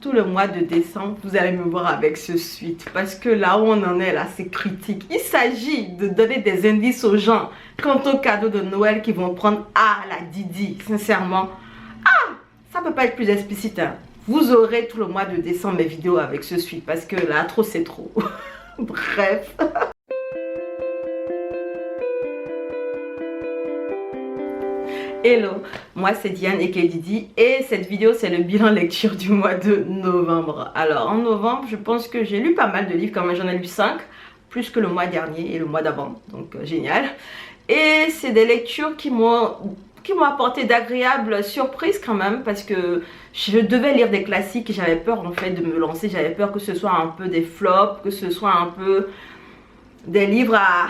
Tout le mois de décembre, vous allez me voir avec ce suite. Parce que là où on en est, là, c'est critique. Il s'agit de donner des indices aux gens quant aux cadeaux de Noël qu'ils vont prendre à la Didi. Sincèrement, ça peut pas être plus explicite. Hein. Vous aurez tout le mois de décembre mes vidéos avec ce suite. Parce que là, trop c'est trop. Bref. Hello, moi c'est Diane et Didi et cette vidéo c'est le bilan lecture du mois de novembre. Alors en novembre je pense que j'ai lu pas mal de livres, quand même j'en ai lu 5, plus que le mois dernier et le mois d'avant, donc génial. Et c'est des lectures qui m'ont apporté d'agréables surprises quand même, parce que je devais lire des classiques et j'avais peur en fait de me lancer, j'avais peur que ce soit un peu des flops, que ce soit un peu des livres à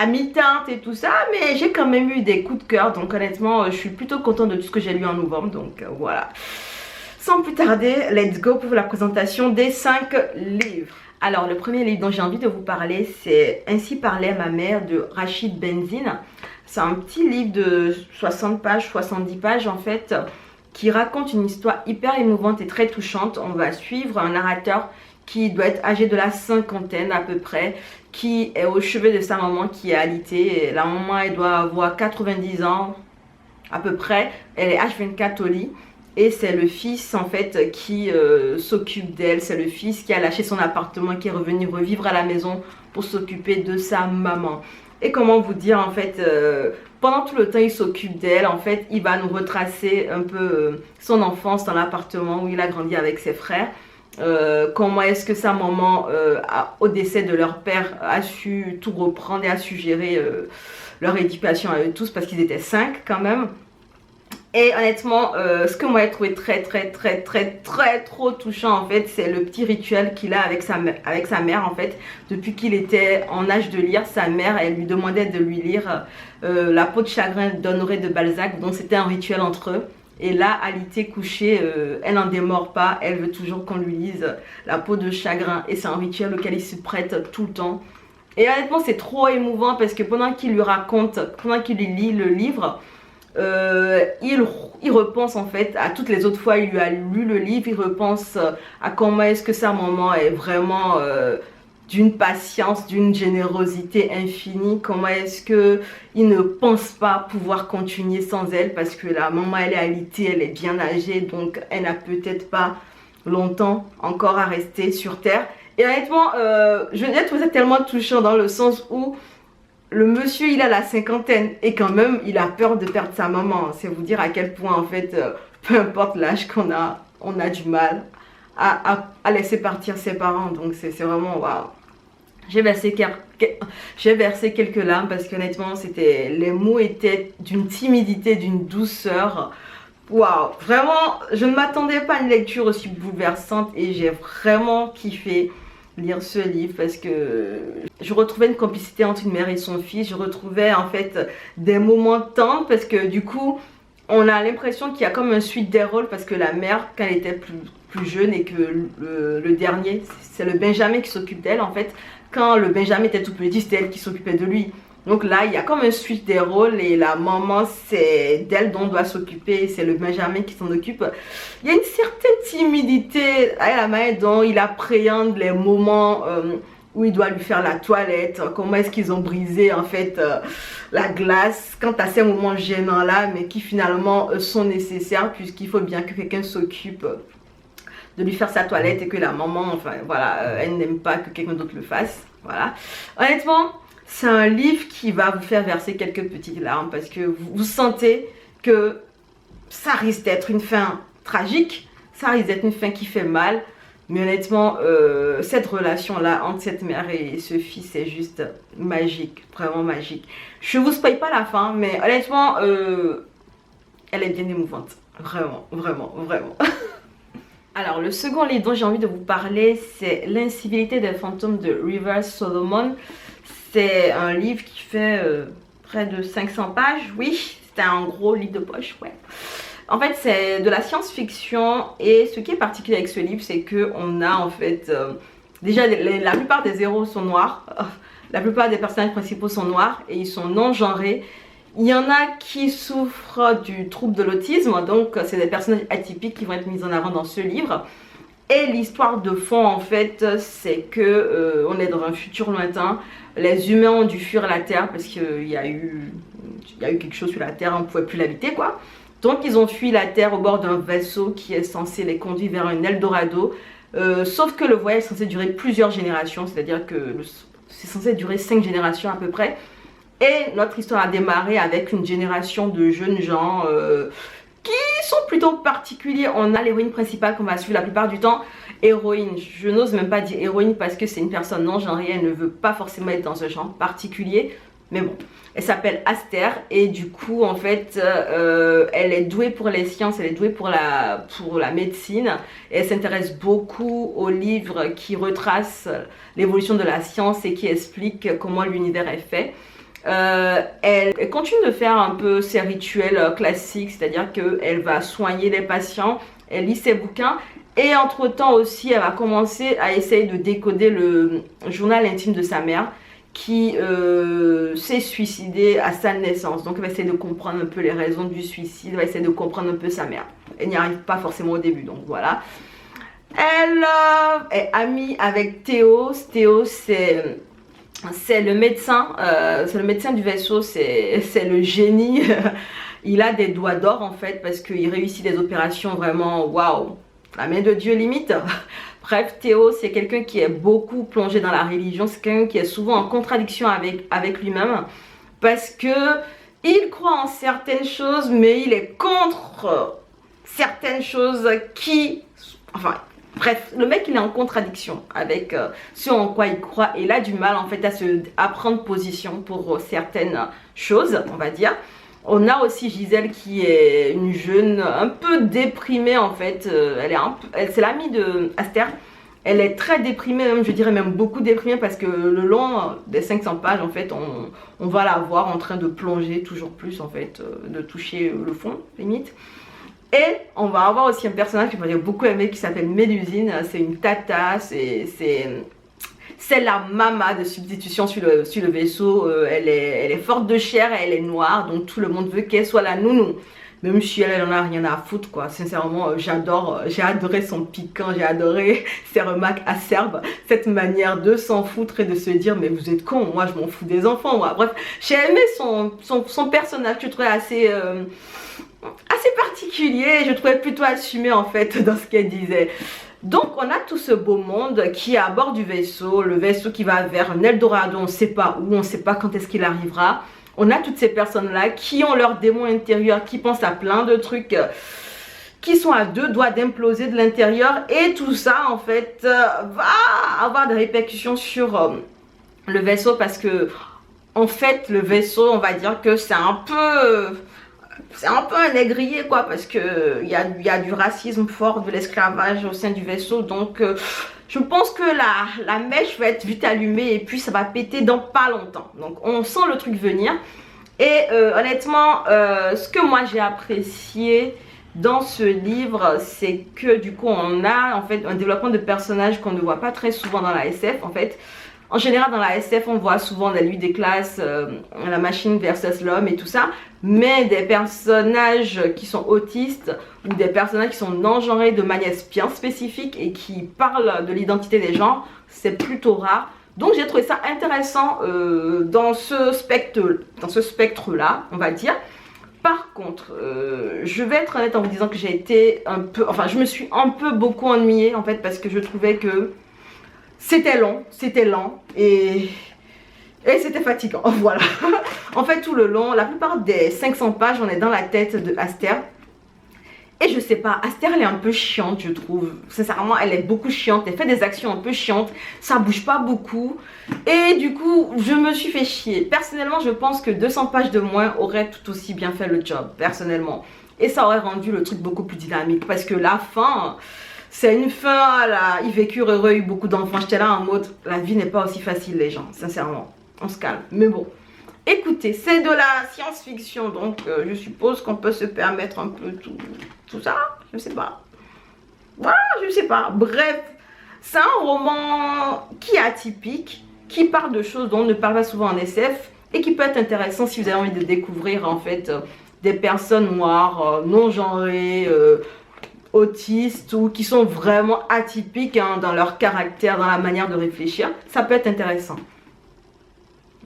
mi-teinte et tout ça, mais j'ai quand même eu des coups de cœur, donc honnêtement je suis plutôt contente de tout ce que j'ai lu en novembre, donc voilà. Sans plus tarder, let's go pour la présentation des 5 livres. Alors le premier livre dont j'ai envie de vous parler, c'est Ainsi parlait ma mère de Rachid Benzine. C'est un petit livre de 60 pages, 70 pages en fait, qui raconte une histoire hyper émouvante et très touchante. On va suivre un narrateur qui doit être âgé de la cinquantaine à peu près, qui est au chevet de sa maman qui est alitée. La maman, elle doit avoir 90 ans à peu près, elle est H24 au lit. Et c'est le fils en fait qui s'occupe d'elle, c'est le fils qui a lâché son appartement, qui est revenu revivre à la maison pour s'occuper de sa maman. Et comment vous dire en fait, pendant tout le temps il s'occupe d'elle, en fait il va nous retracer un peu son enfance dans l'appartement où il a grandi avec ses frères. Comment est-ce que sa maman, au décès de leur père, a su tout reprendre et a su gérer leur éducation à eux tous, parce qu'ils étaient 5 quand même. Et honnêtement, ce que moi j'ai trouvé très trop touchant en fait, c'est le petit rituel qu'il a avec sa mère en fait. Depuis qu'il était en âge de lire, sa mère, elle lui demandait de lui lire La peau de chagrin d'Honoré de Balzac, donc c'était un rituel entre eux. Et là, alité couchée, elle n'en démord pas, elle veut toujours qu'on lui lise La peau de chagrin. Et c'est un rituel auquel il se prête tout le temps. Et honnêtement, c'est trop émouvant parce que pendant qu'il lui raconte, pendant qu'il lui lit le livre, il repense en fait à toutes les autres fois il lui a lu le livre, il repense à comment est-ce que sa maman est vraiment d'une patience, d'une générosité infinie, comment est-ce que il ne pense pas pouvoir continuer sans elle, parce que la maman elle est alitée, elle est bien âgée, donc elle n'a peut-être pas longtemps encore à rester sur terre. Et honnêtement, je veux dire, tout ça tellement touchant dans le sens où le monsieur il a la cinquantaine et quand même il a peur de perdre sa maman. C'est vous dire à quel point en fait, peu importe l'âge qu'on a, on a du mal à laisser partir ses parents. Donc c'est vraiment waouh. J'ai versé quelques larmes parce qu'honnêtement les mots étaient d'une timidité, d'une douceur. Waouh, vraiment je ne m'attendais pas à une lecture aussi bouleversante et j'ai vraiment kiffé lire ce livre parce que je retrouvais une complicité entre une mère et son fils. Je retrouvais en fait des moments tendres parce que du coup on a l'impression qu'il y a comme un suite des rôles, parce que la mère quand elle était plus jeune et que le dernier c'est le Benjamin qui s'occupe d'elle en fait, quand le Benjamin était tout petit c'était elle qui s'occupait de lui. Donc là, il y a comme un suite des rôles et la maman, c'est d'elle dont on doit s'occuper, c'est le Benjamin qui s'en occupe. Il y a une certaine timidité à la manière dont il appréhende les moments où il doit lui faire la toilette, comment est-ce qu'ils ont brisé en fait la glace, quant à ces moments gênants là, mais qui finalement sont nécessaires puisqu'il faut bien que quelqu'un s'occupe de lui faire sa toilette et que la maman, enfin voilà, elle n'aime pas que quelqu'un d'autre le fasse, voilà. Honnêtement, c'est un livre qui va vous faire verser quelques petites larmes parce que vous sentez que ça risque d'être une fin tragique, ça risque d'être une fin qui fait mal. Mais honnêtement, cette relation-là entre cette mère et ce fils est juste magique, vraiment magique. Je vous spoil pas la fin, mais honnêtement, elle est bien émouvante. Vraiment, vraiment, vraiment. Alors, le second livre dont j'ai envie de vous parler, c'est L'incivilité des fantômes de Rivers Solomon. C'est un livre qui fait près de 500 pages, oui, c'est un gros livre de poche, ouais. En fait, c'est de la science-fiction et ce qui est particulier avec ce livre, c'est qu'on a en fait, déjà la plupart des héros sont noirs, la plupart des personnages principaux sont noirs et ils sont non genrés. Il y en a qui souffrent du trouble de l'autisme, donc c'est des personnages atypiques qui vont être mis en avant dans ce livre. Et l'histoire de fond, en fait, c'est que on est dans un futur lointain. Les humains ont dû fuir la Terre parce qu'il y a eu quelque chose sur la Terre, on ne pouvait plus l'habiter, quoi. Donc ils ont fui la Terre au bord d'un vaisseau qui est censé les conduire vers un Eldorado. Sauf que le voyage est censé durer plusieurs générations, c'est-à-dire que c'est censé durer 5 générations à peu près. Et notre histoire a démarré avec une génération de jeunes gens qui sont plutôt particuliers. On a l'héroïne principale qu'on va suivre la plupart du temps. Héroïne, je n'ose même pas dire héroïne parce que c'est une personne non genrée, elle ne veut pas forcément être dans un genre particulier. Mais bon, elle s'appelle Aster et du coup en fait elle est douée pour les sciences, elle est douée pour la médecine et elle s'intéresse beaucoup aux livres qui retracent l'évolution de la science et qui expliquent comment l'univers est fait. Elle continue de faire un peu ses rituels classiques, c'est-à-dire qu'elle va soigner les patients, elle lit ses bouquins et entre temps aussi elle va commencer à essayer de décoder le journal intime de sa mère qui s'est suicidée à sa naissance. Donc elle va essayer de comprendre un peu les raisons du suicide, elle va essayer de comprendre un peu sa mère. Elle n'y arrive pas forcément au début, donc voilà. Elle est amie avec Théo. Théo c'est le médecin, du vaisseau, c'est le génie. Il a des doigts d'or en fait parce qu'il réussit des opérations vraiment waouh, la main de Dieu limite. Bref, Théo c'est quelqu'un qui est beaucoup plongé dans la religion, c'est quelqu'un qui est souvent en contradiction avec lui-même parce que il croit en certaines choses mais il est contre certaines choses qui, enfin bref, le mec il est en contradiction avec ce en quoi il croit et il a du mal en fait à prendre position pour certaines choses, on va dire. On a aussi Gisèle qui est une jeune un peu déprimée en fait, c'est l'amie de Aster. Elle est très déprimée, même, je dirais même beaucoup déprimée parce que le long des 500 pages en fait on va la voir en train de plonger toujours plus en fait, de toucher le fond limite. Et on va avoir aussi un personnage que j'ai beaucoup aimé qui s'appelle Mélusine. C'est une tata, c'est la mama de substitution sur le vaisseau. Elle est forte de chair, elle est noire, donc tout le monde veut qu'elle soit la nounou. Même si elle en a rien à foutre quoi. Sincèrement, j'ai adoré son piquant, j'ai adoré ses remarques acerbes, cette manière de s'en foutre et de se dire mais vous êtes con, moi je m'en fous des enfants moi. Bref, j'ai aimé son personnage, je trouvais assez particulier, je trouvais plutôt assumé en fait dans ce qu'elle disait. Donc on a tout ce beau monde qui est à bord du vaisseau, le vaisseau qui va vers un Eldorado, on ne sait pas où, on ne sait pas quand est-ce qu'il arrivera. On a toutes ces personnes là qui ont leur démon intérieur, qui pensent à plein de trucs, qui sont à deux doigts d'imploser de l'intérieur et tout ça en fait va avoir des répercussions sur le vaisseau parce que en fait le vaisseau on va dire que c'est un peu un négrier quoi parce que il y a du racisme fort, de l'esclavage au sein du vaisseau donc je pense que la mèche va être vite allumée et puis ça va péter dans pas longtemps. Donc on sent le truc venir et honnêtement ce que moi j'ai apprécié dans ce livre c'est que du coup on a en fait un développement de personnages qu'on ne voit pas très souvent dans la SF en fait. En général, dans la SF, on voit souvent la lutte des classes, la machine versus l'homme et tout ça. Mais des personnages qui sont autistes ou des personnages qui sont non-genrés de manière bien spécifique et qui parlent de l'identité des gens, c'est plutôt rare. Donc j'ai trouvé ça intéressant dans ce spectre-là, on va dire. Par contre, je vais être honnête en vous disant que j'ai été un peu... Enfin, je me suis un peu beaucoup ennuyée en fait parce que je trouvais que... c'était long, c'était lent et c'était fatigant, voilà. En fait tout le long, la plupart des 500 pages, on est dans la tête de Aster. Et je sais pas, Aster elle est un peu chiante je trouve. Sincèrement elle est beaucoup chiante, elle fait des actions un peu chiantes, ça bouge pas beaucoup. Et du coup je me suis fait chier. Personnellement je pense que 200 pages de moins auraient tout aussi bien fait le job, personnellement. Et ça aurait rendu le truc beaucoup plus dynamique parce que la fin... c'est une fin, là, ils vécurent heureux, eu beaucoup d'enfants. J'étais là en mode, la vie n'est pas aussi facile les gens, sincèrement. On se calme, mais bon. Écoutez, c'est de la science-fiction, donc je suppose qu'on peut se permettre un peu tout ça, je sais pas. Voilà, je sais pas. Bref, c'est un roman qui est atypique, qui parle de choses dont on ne parle pas souvent en SF. et qui peut être intéressant si vous avez envie de découvrir en fait des personnes noires, non genrées, autistes ou qui sont vraiment atypiques hein, dans leur caractère, dans la manière de réfléchir. Ça peut être intéressant.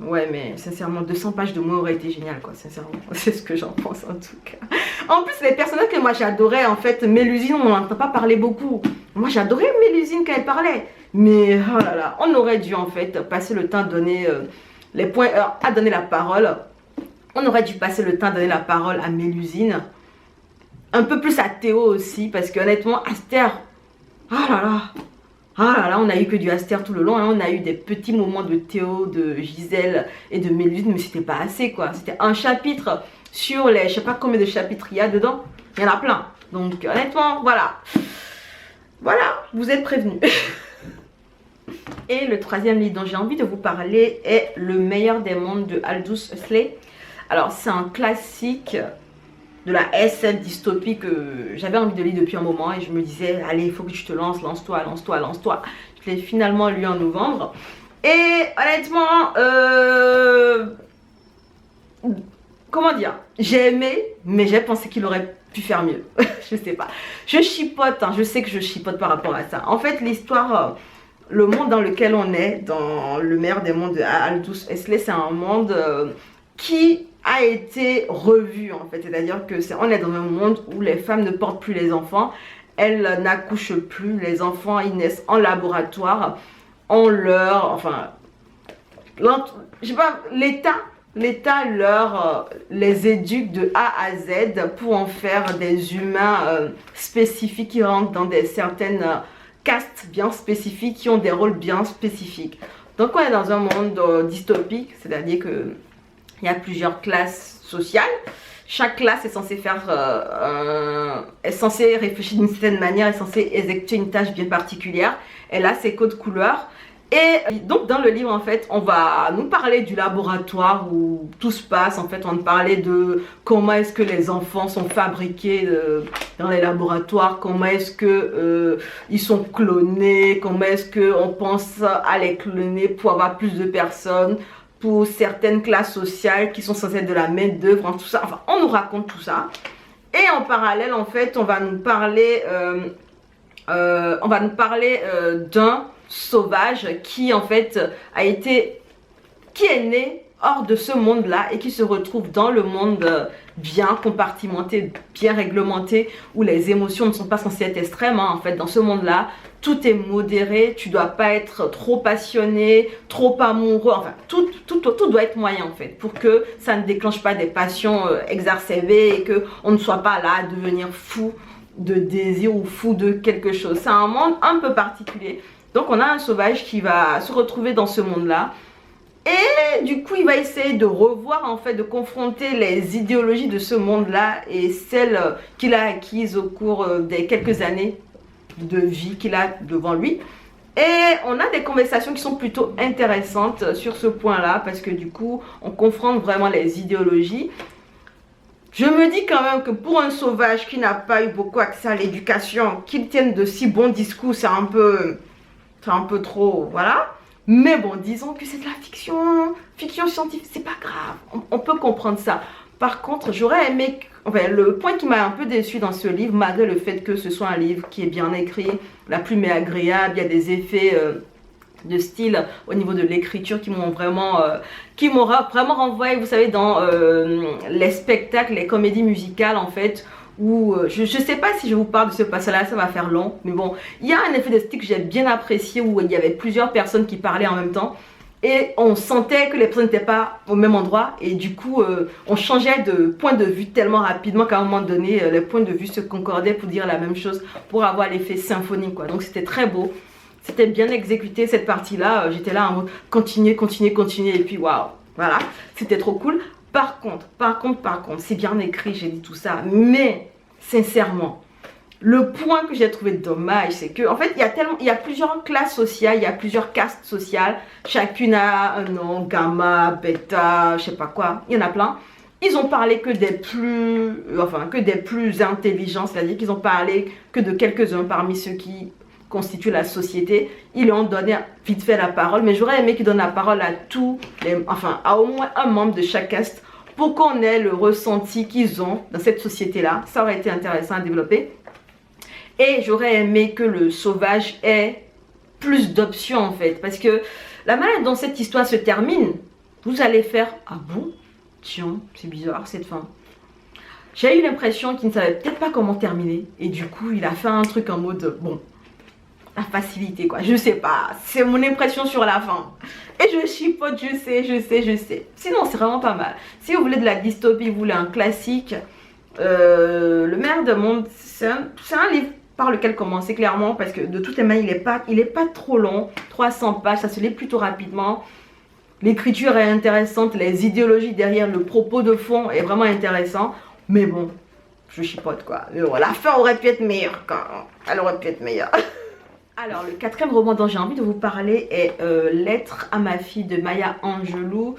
Ouais, mais sincèrement, 200 pages de mots aurait été génial, quoi, sincèrement. C'est ce que j'en pense, en tout cas. En plus, les personnages que moi j'adorais, en fait, Mélusine, on n'entend pas parler beaucoup. Moi, j'adorais Mélusine quand elle parlait. Mais, oh là là, on aurait dû, en fait, passer le temps de donner les points, à donner la parole. On aurait dû passer le temps de donner la parole à Mélusine. Un peu plus à Théo aussi, parce que honnêtement, Aster, oh là là. Ah là là, on a eu que du Aster tout le long, hein. On a eu des petits moments de Théo, de Gisèle et de Mélusine, mais c'était pas assez quoi. C'était un chapitre sur les, je sais pas combien de chapitres il y a dedans, il y en a plein. Donc honnêtement, voilà. Voilà, vous êtes prévenus. Et le troisième livre dont j'ai envie de vous parler est Le meilleur des mondes de Aldous Huxley. Alors c'est un classique de la SF dystopie que j'avais envie de lire depuis un moment et je me disais allez il faut que tu te lances, lance-toi, lance-toi, lance-toi. Je l'ai finalement lu en novembre et honnêtement comment dire, j'ai aimé mais j'ai pensé qu'il aurait pu faire mieux. Je sais pas, je chipote hein, je sais que je chipote par rapport à ça. En fait l'histoire, le monde dans lequel on est dans Le meilleur des mondes de Aldous Huxley, c'est un monde qui a été revu en fait, c'est-à-dire que on est dans un monde où les femmes ne portent plus les enfants, elles n'accouchent plus, les enfants ils naissent en laboratoire, on leur, enfin, je sais pas, l'État leur les éduque de A à Z pour en faire des humains spécifiques qui rentrent dans des certaines castes bien spécifiques, qui ont des rôles bien spécifiques. Donc on est dans un monde dystopique, c'est-à-dire que il y a plusieurs classes sociales. Chaque classe est censée faire, est censée réfléchir d'une certaine manière, est censée exécuter une tâche bien particulière. Elle a ses codes couleurs. Et donc dans le livre en fait, on va nous parler du laboratoire où tout se passe. En fait, on va nous parler de comment est-ce que les enfants sont fabriqués dans les laboratoires, comment est-ce que ils sont clonés, comment est-ce que on pense à les cloner pour avoir plus de personnes, pour certaines classes sociales qui sont censées être de la main d'œuvre, hein, tout ça. Enfin, on nous raconte tout ça. Et en parallèle, en fait, on va nous parler, d'un sauvage qui, en fait, qui est né hors de ce monde-là et qui se retrouve dans le monde bien compartimenté, bien réglementé, où les émotions ne sont pas censées être extrêmes. Hein. En fait, dans ce monde-là, tout est modéré, tu dois pas être trop passionné, trop amoureux, enfin tout doit être moyen en fait, pour que ça ne déclenche pas des passions exacerbées et que on ne soit pas là à devenir fou de désir ou fou de quelque chose. C'est un monde un peu particulier. Donc on a un sauvage qui va se retrouver dans ce monde-là. Et du coup, il va essayer de revoir, en fait, de confronter les idéologies de ce monde-là et celles qu'il a acquises au cours des quelques années de vie qu'il a devant lui. Et on a des conversations qui sont plutôt intéressantes sur ce point-là parce que du coup, on confronte vraiment les idéologies. Je me dis quand même que pour un sauvage qui n'a pas eu beaucoup accès à l'éducation, qu'il tienne de si bons discours, c'est un peu trop, voilà. Mais bon, disons que c'est de la fiction scientifique, c'est pas grave, on peut comprendre ça. Par contre, j'aurais aimé, enfin, le point qui m'a un peu déçu dans ce livre, malgré le fait que ce soit un livre qui est bien écrit, la plume est agréable, il y a des effets de style au niveau de l'écriture qui m'ont vraiment renvoyé, vous savez, dans les spectacles, les comédies musicales en fait, où je sais pas si je vous parle de ce passage-là, ça va faire long, mais bon, il y a un effet de style que j'ai bien apprécié où il y avait plusieurs personnes qui parlaient en même temps et on sentait que les personnes n'étaient pas au même endroit et du coup on changeait de point de vue tellement rapidement qu'à un moment donné les points de vue se concordaient pour dire la même chose, pour avoir l'effet symphonique quoi. Donc c'était très beau, c'était bien exécuté cette partie-là, j'étais là en mode continuer et puis waouh, voilà, c'était trop cool. Par contre, c'est bien écrit, j'ai dit tout ça, mais sincèrement, le point que j'ai trouvé dommage, c'est que en fait, il y a plusieurs classes sociales, il y a plusieurs castes sociales, chacune a un nom, gamma, bêta, je sais pas quoi, il y en a plein. Ils ont parlé que des plus intelligents, c'est-à-dire qu'ils ont parlé que de quelques-uns parmi ceux qui constitue la société. Ils lui ont donné vite fait la parole, mais j'aurais aimé qu'ils donnent la parole à tous enfin à au moins un membre de chaque caste pour qu'on ait le ressenti qu'ils ont dans cette société-là. Ça aurait été intéressant à développer. Et j'aurais aimé que le sauvage ait plus d'options en fait, parce que la manière dont cette histoire se termine, vous allez faire « Ah bon? Tiens, c'est bizarre cette fin. » J'ai eu l'impression qu'il ne savait peut-être pas comment terminer. Et du coup, il a fait un truc en mode, bon, la facilité quoi. Je sais pas, c'est mon impression sur la fin. Et je chipote, je sais. Sinon, c'est vraiment pas mal. Si vous voulez de la dystopie, vous voulez un classique, Le Maire de Monde, c'est un livre par lequel commencer clairement. Parce que de toutes les manières, il est pas trop long. 300 pages, ça se lit plutôt rapidement. L'écriture est intéressante, les idéologies derrière le propos de fond est vraiment intéressant. Mais bon, je chipote quoi. Mais bon, la fin aurait pu être meilleure quand elle aurait pu être meilleure. Alors, le quatrième roman dont j'ai envie de vous parler est Lettre à ma fille de Maya Angelou.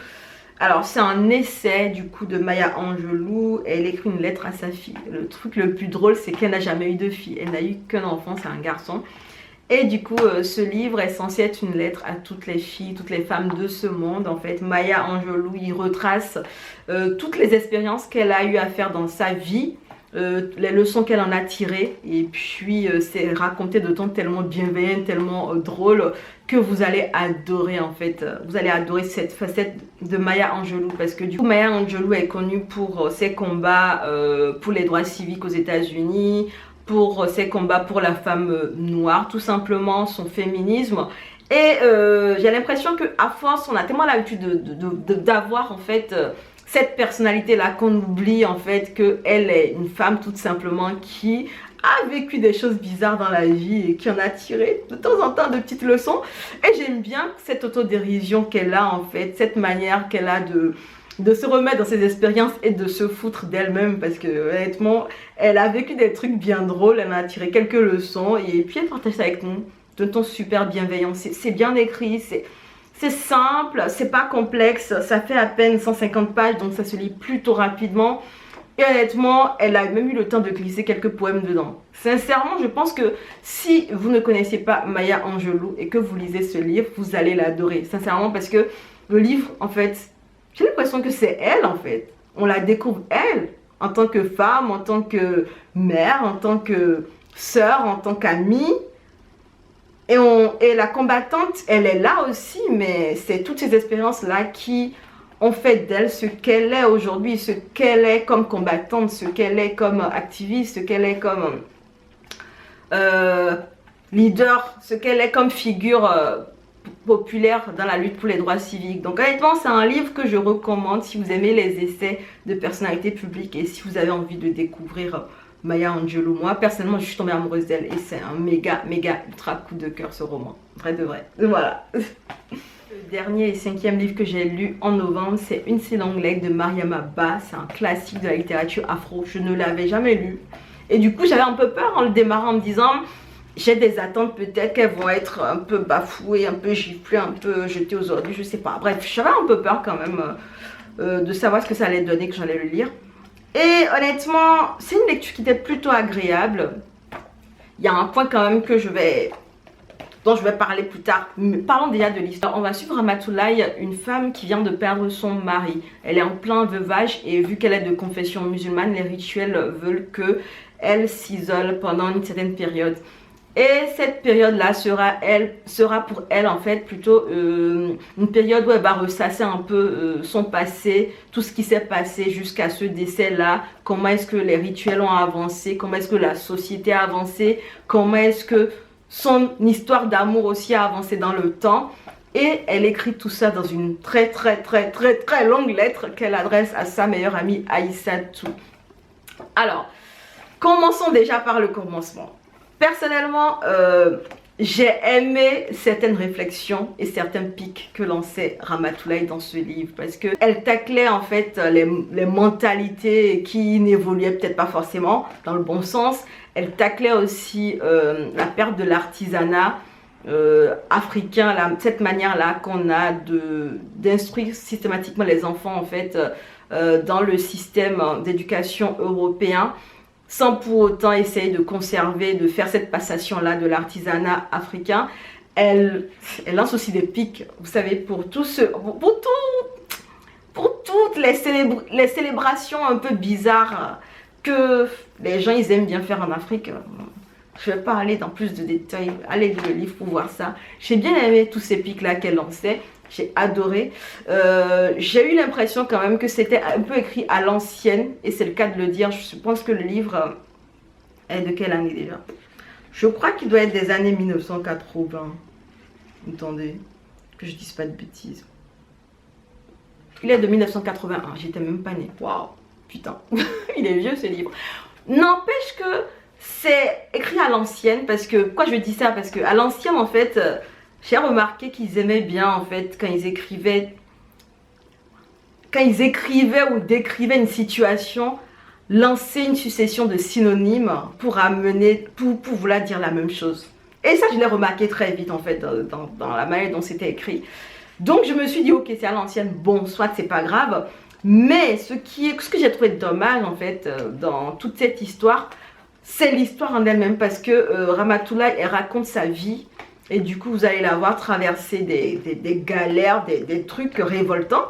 Alors, c'est un essai du coup de Maya Angelou. Elle écrit une lettre à sa fille. Le truc le plus drôle, c'est qu'elle n'a jamais eu de fille. Elle n'a eu qu'un enfant, c'est un garçon. Et du coup, ce livre est censé être une lettre à toutes les filles, toutes les femmes de ce monde. En fait, Maya Angelou, il retrace toutes les expériences qu'elle a eu à faire dans sa vie, les leçons qu'elle en a tirées. Et puis, c'est raconté de temps tellement bienveillant, tellement drôle, que vous allez adorer en fait. Vous allez adorer cette facette de Maya Angelou. Parce que du coup, Maya Angelou est connue pour ses combats pour les droits civiques aux États-Unis, pour ses combats pour la femme noire, tout simplement, son féminisme. Et j'ai l'impression qu'à force, on a tellement l'habitude d'avoir en fait cette personnalité-là qu'on oublie en fait qu'elle est une femme tout simplement qui a vécu des choses bizarres dans la vie et qui en a tiré de temps en temps de petites leçons. Et j'aime bien cette autodérision qu'elle a en fait, cette manière qu'elle a de se remettre dans ses expériences et de se foutre d'elle-même, parce que honnêtement elle a vécu des trucs bien drôles, elle en a tiré quelques leçons et puis elle partage ça avec nous de ton super bienveillant. C'est bien écrit, c'est simple, c'est pas complexe, ça fait à peine 150 pages donc ça se lit plutôt rapidement. Et honnêtement, elle a même eu le temps de glisser quelques poèmes dedans. Sincèrement, je pense que si vous ne connaissez pas Maya Angelou et que vous lisez ce livre, vous allez l'adorer. Sincèrement, parce que le livre, en fait, j'ai l'impression que c'est elle en fait. On la découvre elle, en tant que femme, en tant que mère, en tant que sœur, en tant qu'amie. Et la combattante, elle est là aussi, mais c'est toutes ces expériences-là qui ont fait d'elle ce qu'elle est aujourd'hui, ce qu'elle est comme combattante, ce qu'elle est comme activiste, ce qu'elle est comme leader, ce qu'elle est comme figure populaire dans la lutte pour les droits civiques. Donc honnêtement, c'est un livre que je recommande si vous aimez les essais de personnalités publiques et si vous avez envie de découvrir Maya Angelou. Moi personnellement, je suis tombée amoureuse d'elle et c'est un méga ultra coup de cœur ce roman, vrai de vrai. Voilà. Le dernier et cinquième livre que j'ai lu en novembre, c'est Une si longue lettre de Mariama Ba. C'est un classique de la littérature afro, je ne l'avais jamais lu et du coup j'avais un peu peur en le démarrant en me disant j'ai des attentes, peut-être qu'elles vont être un peu bafouées, un peu giflées, un peu jetées aux ordures, je sais pas. Bref, j'avais un peu peur quand même de savoir ce que ça allait donner, que j'allais le lire. Et honnêtement, c'est une lecture qui était plutôt agréable. Il y a un point quand même dont je vais parler plus tard. Mais parlons déjà de l'histoire. On va suivre Ramatoulaye, une femme qui vient de perdre son mari. Elle est en plein veuvage et vu qu'elle est de confession musulmane, les rituels veulent qu'elle s'isole pendant une certaine période. Et cette période-là sera pour elle en fait plutôt une période où elle va ressasser un peu son passé, tout ce qui s'est passé jusqu'à ce décès-là, comment est-ce que les rituels ont avancé, comment est-ce que la société a avancé, comment est-ce que son histoire d'amour aussi a avancé dans le temps. Et elle écrit tout ça dans une très longue lettre qu'elle adresse à sa meilleure amie Aïssatou. Alors, commençons déjà par le commencement. Personnellement, j'ai aimé certaines réflexions et certains pics que lançait Ramatoulaye dans ce livre parce qu'elle taclait en fait les mentalités qui n'évoluaient peut-être pas forcément dans le bon sens. Elle taclait aussi la perte de l'artisanat africain, cette manière-là qu'on a d'instruire systématiquement les enfants en fait dans le système d'éducation européen. sans pour autant essayer de conserver, de faire cette passation-là de l'artisanat africain. Elle lance aussi des pics, vous savez, pour toutes les célébrations un peu bizarres que les gens ils aiment bien faire en Afrique. Je ne vais pas aller dans plus de détails, allez lire le livre pour voir ça. J'ai bien aimé tous ces pics-là qu'elle lançait, j'ai adoré. J'ai eu l'impression quand même que c'était un peu écrit à l'ancienne, et c'est le cas de le dire. Je pense que le livre est de quelle année déjà? Je crois qu'il doit être des années 1980. Attendez, que je dise pas de bêtises. Il est de 1981, j'étais même pas née. Waouh, putain, il est vieux ce livre. N'empêche que c'est écrit à l'ancienne, parce que, pourquoi je dis ça? Parce que à l'ancienne, en fait, j'ai remarqué qu'ils aimaient bien, en fait, quand ils écrivaient ou décrivaient une situation, lancer une succession de synonymes pour amener, pour vouloir dire la même chose. Et ça, je l'ai remarqué très vite, en fait, dans la manière dont c'était écrit. Donc, je me suis dit, ok, c'est à l'ancienne, bon, soit c'est pas grave. Mais ce que j'ai trouvé dommage, en fait, dans toute cette histoire, c'est l'histoire en elle-même. Parce que Ramatoulaye, elle raconte sa vie. Et du coup, vous allez la voir traverser des galères, des trucs révoltants.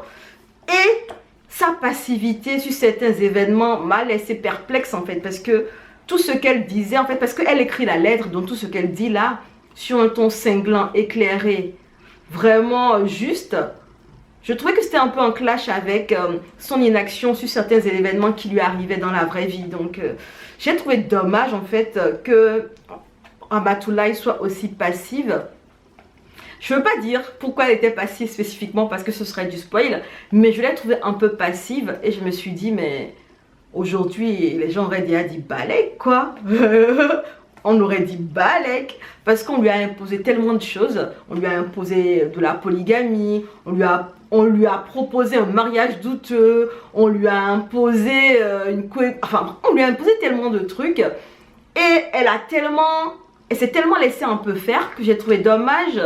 Et sa passivité sur certains événements m'a laissé perplexe, en fait. Parce que tout ce qu'elle disait, en fait, parce qu'elle écrit la lettre, donc tout ce qu'elle dit là, sur un ton cinglant, éclairé, vraiment juste, je trouvais que c'était un peu en clash avec son inaction sur certains événements qui lui arrivaient dans la vraie vie. Donc, j'ai trouvé dommage, en fait, que Ramatoulaye soit aussi passive. Je ne veux pas dire pourquoi elle était passive spécifiquement, parce que ce serait du spoil, mais je l'ai trouvée un peu passive, et je me suis dit, mais aujourd'hui, les gens auraient déjà dit balèque, quoi. On aurait dit balèque, parce qu'on lui a imposé tellement de choses. On lui a imposé de la polygamie, on lui a proposé un mariage douteux, on lui a imposé on lui a imposé tellement de trucs. Et elle s'est tellement laissée un peu faire que j'ai trouvé dommage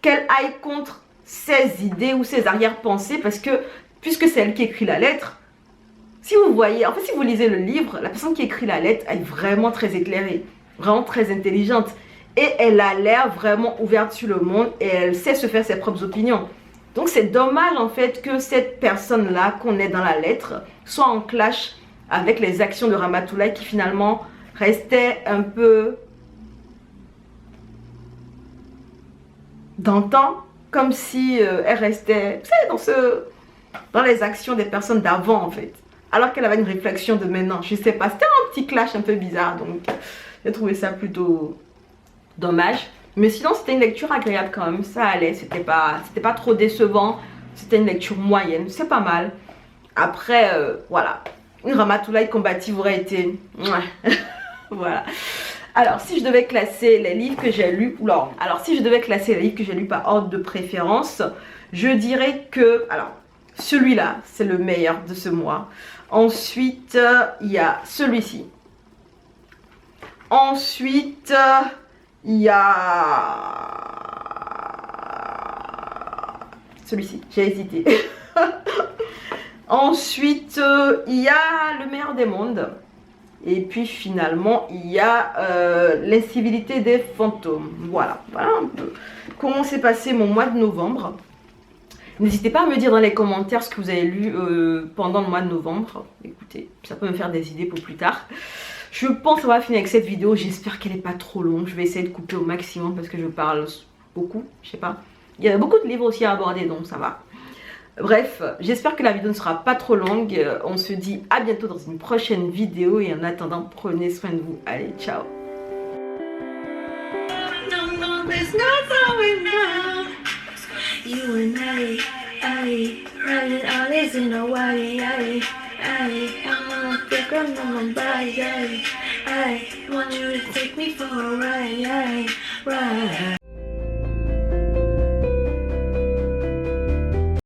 qu'elle aille contre ses idées ou ses arrière-pensées, parce que, puisque c'est elle qui écrit la lettre, si vous voyez, en fait, si vous lisez le livre, la personne qui écrit la lettre est vraiment très éclairée, vraiment très intelligente. Et elle a l'air vraiment ouverte sur le monde et elle sait se faire ses propres opinions. Donc c'est dommage, en fait, que cette personne-là qu'on est dans la lettre soit en clash avec les actions de Ramatoulaye, qui finalement restaient un peu dans le temps, comme si elle restait, vous savez, dans les actions des personnes d'avant, en fait. Alors qu'elle avait une réflexion de maintenant, je sais pas, c'était un petit clash un peu bizarre, donc j'ai trouvé ça plutôt dommage. Mais sinon, c'était une lecture agréable quand même, ça allait, c'était pas trop décevant, c'était une lecture moyenne, c'est pas mal. Après, voilà, une Ramatoulaye combative aurait été... Ouais. Voilà. Alors, si je devais classer les livres que j'ai lus, par ordre de préférence, je dirais que, alors, celui-là, c'est le meilleur de ce mois. Ensuite, il y a celui-ci. Ensuite, il y a celui-ci. J'ai hésité. Ensuite, il y a Le meilleur des mondes. Et puis finalement, il y a L'incivilité des fantômes. Voilà un peu comment s'est passé mon mois de novembre. N'hésitez pas à me dire dans les commentaires ce que vous avez lu pendant le mois de novembre. Écoutez, ça peut me faire des idées pour plus tard. Je pense qu'on va finir avec cette vidéo. J'espère qu'elle n'est pas trop longue. Je vais essayer de couper au maximum parce que je parle beaucoup. Je sais pas. Il y a beaucoup de livres aussi à aborder, donc ça va. Bref, j'espère que la vidéo ne sera pas trop longue. On se dit à bientôt dans une prochaine vidéo. Et en attendant, prenez soin de vous. Allez, ciao. You and I, running all this in a way, I'm on the ground on my body, I want you to take me for a ride,